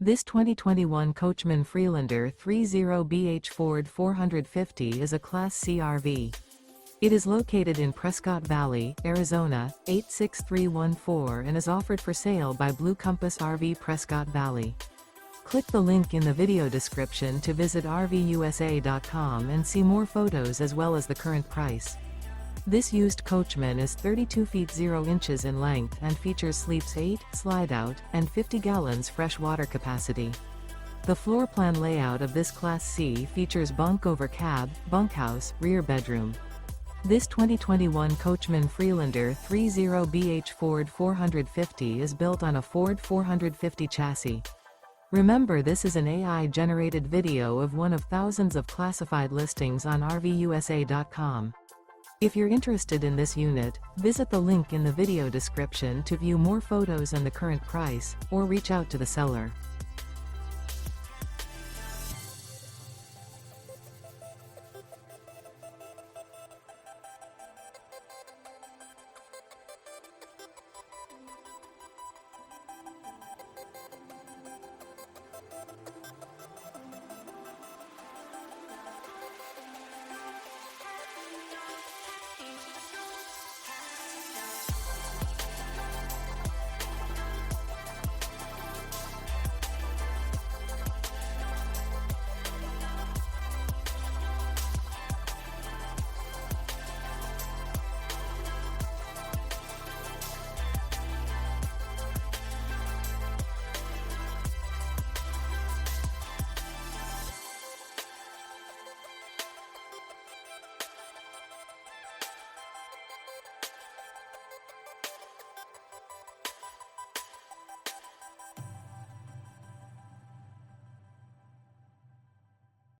This 2021 Coachmen Freelander 30BH Ford 450 is a Class C RV. It is located in Prescott Valley, Arizona, 86314 and is offered for sale by Blue Compass RV Prescott Valley. Click the link in the video description to visit RVUSA.com and see more photos as well as the current price. This used Coachman is 32 feet 0 inches in length and features sleeps 8, Slideout, and 50 gallons fresh water capacity. The floor plan layout of this Class C features bunk over cab, bunkhouse, rear bedroom. This 2021 Coachmen Freelander 30BH Ford 450 is built on a Ford 450 chassis. Remember, this is an AI-generated video of one of thousands of classified listings on RVUSA.com. If you're interested in this unit, visit the link in the video description to view more photos and the current price, or reach out to the seller.